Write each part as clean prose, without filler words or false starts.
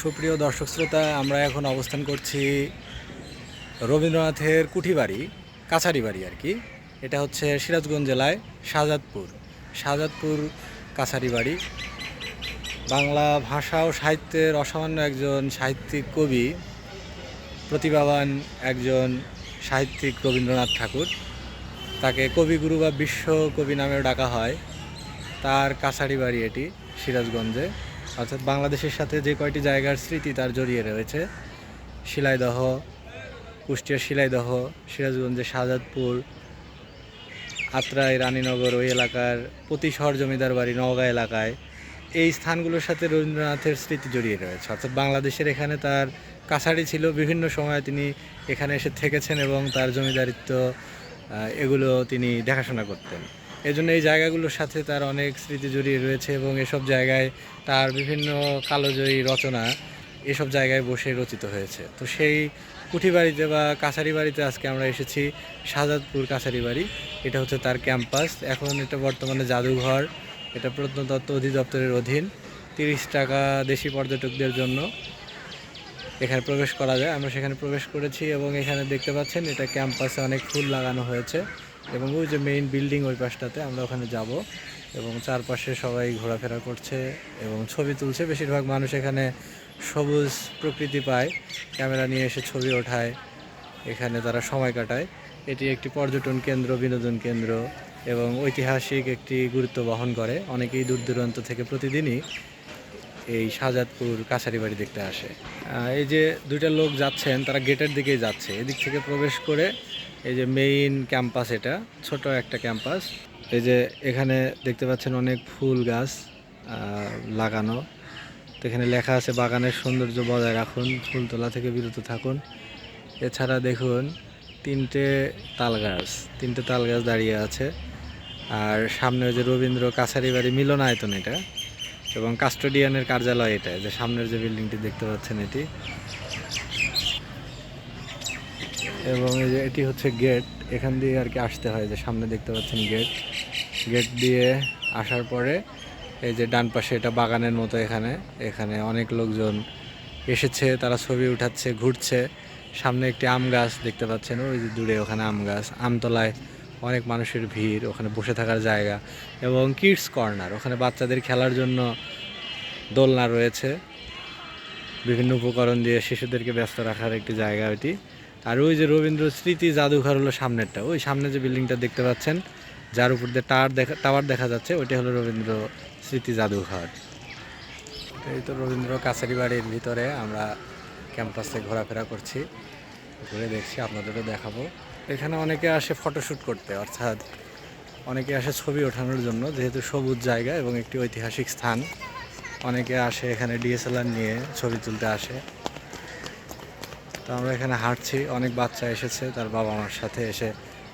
সুপ্রিয় দর্শক শ্রোতা, আমরা এখন অবস্থান করছি রবীন্দ্রনাথের কুঠিবাড়ি, কাছারি বাড়ি আর কি। এটা হচ্ছে সিরাজগঞ্জ জেলায় শাহজাদপুর কাছারি বাড়ি। বাংলা ভাষা ও সাহিত্যের অসামান্য একজন সাহিত্যিক কবি, প্রতিভাবান একজন সাহিত্যিক রবীন্দ্রনাথ ঠাকুর। তাকে কবিগুরু বা বিশ্ব কবি নামেও ডাকা হয়। তার কাছারি বাড়ি এটি সিরাজগঞ্জে, অর্থাৎ বাংলাদেশের সাথে যে কয়টি জায়গার স্মৃতি তার জড়িয়ে রয়েছে, শিলাইদহ, কুষ্টিয়ার শিলাইদহ, সিরাজগঞ্জের শাহজাদপুর, আত্রাই, রানীনগর, ওই এলাকার প্রতিশহর জমিদার বাড়ি, নওগাঁ এলাকায়, এই স্থানগুলোর সাথে রবীন্দ্রনাথের স্মৃতি জড়িয়ে রয়েছে। অর্থাৎ বাংলাদেশের এখানে তার কাছারি ছিল, বিভিন্ন সময় তিনি এখানে এসে থেকেছেন এবং তার জমিদারিত্ব এগুলো তিনি দেখাশোনা করতেন। এজন্য এই জায়গাগুলোর সাথে তার অনেক স্মৃতি জড়িয়ে রয়েছে এবং এসব জায়গায় তার বিভিন্ন কালজয়ী রচনা এসব জায়গায় বসে রচিত হয়েছে। তো সেই কুঠিবাড়িতে বা কাছারি বাড়িতে আজকে আমরা এসেছি, শাহজাদপুর কাছারি বাড়ি। এটা হচ্ছে তার ক্যাম্পাস। এখন এটা বর্তমানে জাদুঘর। এটা প্রত্নতত্ত্ব অধিদপ্তরের অধীন। 30 টাকা দেশি পর্যটকদের জন্য এখানে প্রবেশ করা যায়। আমরা সেখানে প্রবেশ করেছি এবং এখানে দেখতে পাচ্ছেন এটা ক্যাম্পাসে অনেক ফুল লাগানো হয়েছে এবং ওই যে মেইন বিল্ডিং ওই পাশটাতে আমরা ওখানে যাব এবং চারপাশে সবাই ঘোরাফেরা করছে এবং ছবি তুলছে। বেশিরভাগ মানুষ এখানে সবুজ প্রকৃতি পায়, ক্যামেরা নিয়ে এসে ছবি ওঠায়, এখানে তারা সময় কাটায়। এটি একটি পর্যটন কেন্দ্র, বিনোদন কেন্দ্র এবং ঐতিহাসিক একটি গুরুত্ব বহন করে। অনেকেই দূর দূরান্ত থেকে প্রতিদিনই এই শাহজাদপুর কাছারি বাড়ি দেখতে আসে। এই যে দুইটা লোক যাচ্ছেন, তারা গেটের দিকেই যাচ্ছে। এদিক থেকে প্রবেশ করে এই যে মেইন ক্যাম্পাস, এটা ছোট একটা ক্যাম্পাস। এই যে এখানে দেখতে পাচ্ছেন অনেক ফুল গাছ লাগানো। তো এখানে লেখা আছে, বাগানের সৌন্দর্য বজায় রাখুন, ফুল তোলা থেকে বিরত থাকুন। এছাড়া দেখুন তিনটে তাল গাছ দাঁড়িয়ে আছে। আর সামনে ওই যে রবীন্দ্র কাছারি বাড়ি মিলনায়তন এটা, এবং কাস্টোডিয়ানের কার্যালয় এটা, যে সামনের যে বিল্ডিংটি দেখতে পাচ্ছেন এটি। এবং এই যে এটি হচ্ছে গেট, এখান দিয়ে আর কি আসতে হয়। যে সামনে দেখতে পাচ্ছেন গেট দিয়ে আসার পরে এই যে ডান পাশে এটা বাগানের মতো। এখানে এখানে অনেক লোকজন এসেছে, তারা ছবি উঠাচ্ছে, ঘুরছে। সামনে একটি আম গাছ দেখতে পাচ্ছেন, ওই যে দূরে ওখানে আম গাছ, আমতলায় অনেক মানুষের ভিড়, ওখানে বসে থাকার জায়গা এবং কিডস কর্নার, ওখানে বাচ্চাদের খেলার জন্য দোলনা রয়েছে, বিভিন্ন উপকরণ দিয়ে শিশুদেরকে ব্যস্ত রাখার একটি জায়গা ওইটি। আর ওই যে রবীন্দ্র স্মৃতি জাদুঘর হলো সামনেরটা, ওই সামনে যে বিল্ডিংটা দেখতে পাচ্ছেন, যার উপর দিয়ে টাওয়ার দেখা যাচ্ছে, ওইটা হলো রবীন্দ্র স্মৃতি জাদুঘর। এই তো রবীন্দ্র কাছারি বাড়ির ভিতরে আমরা ক্যাম্পাসে ঘোরাফেরা করছি, ঘুরে দেখছি, আপনাদেরও দেখাবো। এখানে অনেকে আসে ফটোশ্যুট করতে, অর্থাৎ অনেকে আসে ছবি ওঠানোর জন্য, যেহেতু সবুজ জায়গা এবং একটি ঐতিহাসিক স্থান। অনেকে আসে এখানে ডিএসএলআর নিয়ে ছবি তুলতে আসে। তো আমরা এখানে হাঁটছি, অনেক বাচ্চা এসেছে তার বাবা মার সাথে, এসে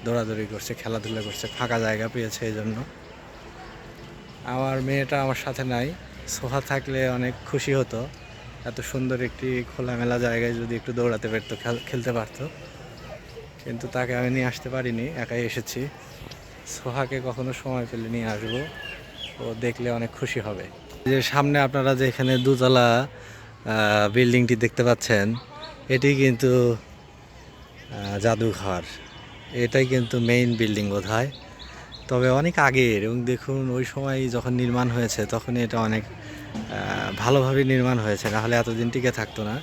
দৌড়াদৌড়ি করছে, খেলাধুলা করছে, ফাঁকা জায়গা পেয়েছে এই জন্য। আমার মেয়েটা আমার সাথে নাই, সোফা থাকলে অনেক খুশি হতো। এত সুন্দর একটি খোলামেলা জায়গায় যদি একটু দৌড়াতে পারতো, খেলতে পারতো, কিন্তু তাকে আমি নিয়ে আসতে পারিনি, একাই এসেছি। সোহাকে কখনো সময় পেলে নিয়ে আসবো, ও দেখলে অনেক খুশি হবে। যে সামনে আপনারা যে এখানে দোতলা বিল্ডিংটি দেখতে পাচ্ছেন, এটি কিন্তু জাদুঘর। এটাই কিন্তু মেইন বিল্ডিং বোধহয়, তবে অনেক আগের। এবং দেখুন ওই সময় যখন নির্মাণ হয়েছে তখন এটা অনেক ভালোভাবে নির্মাণ হয়েছে, নাহলে এতদিন টিকে থাকতো না।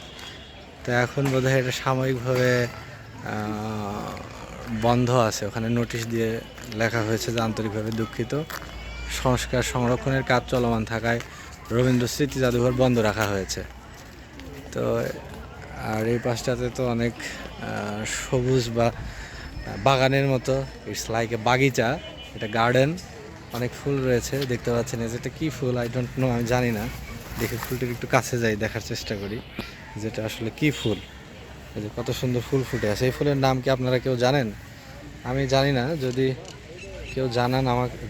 তো এখন বোধহয় এটা সাময়িকভাবে বন্ধ আছে, ওখানে নোটিশ দিয়ে লেখা হয়েছে যে আন্তরিকভাবে দুঃখিত, সংস্কার সংরক্ষণের কাজ চলমান থাকায় রবীন্দ্র স্মৃতি জাদুঘর বন্ধ রাখা হয়েছে। তো আর এই পাশটাতে তো অনেক সবুজ বা বাগানের মতো, ইটস লাইক এ বাগিচা, এটা গার্ডেন, অনেক ফুল রয়েছে দেখতে পাচ্ছেন। যেটা কী ফুল আই ডোন্ট নো, আমি জানি না। দেখে ফুলটির একটু কাছে যাই, দেখার চেষ্টা করি যেটা আসলে কী ফুল। এই যে কত সুন্দর ফুল ফুটে আছে, এই ফুলের নাম কি আপনারা কেউ জানেন? আমি জানি না, যদি কেউ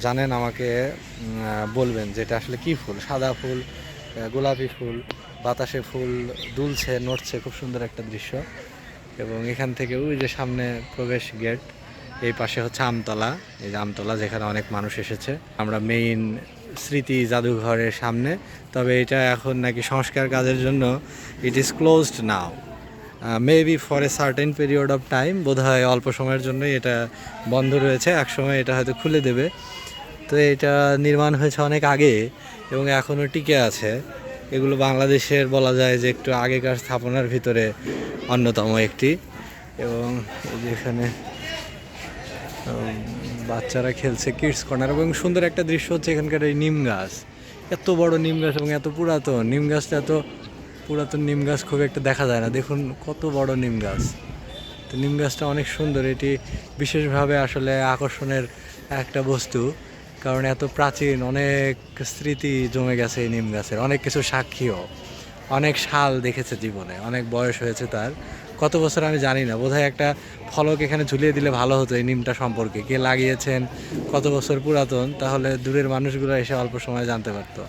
জানেন আমাকে বলবেন যে এটা আসলে কী ফুল। সাদা ফুল, গোলাপি ফুল, বাতাসে ফুল দুলছে, নড়ছে, খুব সুন্দর একটা দৃশ্য। এবং এখান থেকে ওই যে সামনে প্রবেশ গেট, এই পাশে হচ্ছে আমতলা, এই যে আমতলা যেখানে অনেক মানুষ এসেছে। আমরা মেইন স্মৃতি জাদুঘরের সামনে, তবে এটা এখন নাকি সংস্কার কাজের জন্য it is closed now, maybe for a certain period of time, বোধহয় অল্প সময়ের জন্যই এটা বন্ধ রয়েছে, এক সময় এটা হয়তো খুলে দেবে। তো এটা নির্মাণ হয়েছে অনেক আগে এবং এখনও টিকে আছে। এগুলো বাংলাদেশের বলা যায় যে একটু আগেকার স্থাপনার ভিতরে অন্যতম একটি। এবং যেখানে বাচ্চারা খেলছে কিডস কর্নার, এবং সুন্দর একটা দৃশ্য হচ্ছে এখানকার এই নিম গাছ, এত বড় নিম গাছ এবং এত পুরাতন নিম গাছটা, এত পুরাতন নিম গাছ খুব একটা দেখা যায় না। দেখুন কত বড় নিম গাছ, তো নিম গাছটা অনেক সুন্দর। এটি বিশেষভাবে আসলে আকর্ষণের একটা বস্তু, কারণ এত প্রাচীন, অনেক স্মৃতি জমে গেছে এই নিম গাছের, অনেক কিছু সাক্ষীও, অনেক সাল দেখেছে জীবনে, অনেক বয়স হয়েছে তার। কত বছর আমি জানি না, বোধহয় একটা ফলক এখানে ঝুলিয়ে দিলে ভালো হতো এই নিমটা সম্পর্কে, কে লাগিয়েছেন, কত বছর পুরাতন, তাহলে দূরের মানুষগুলো এসে অল্প সময় জানতে পারতো।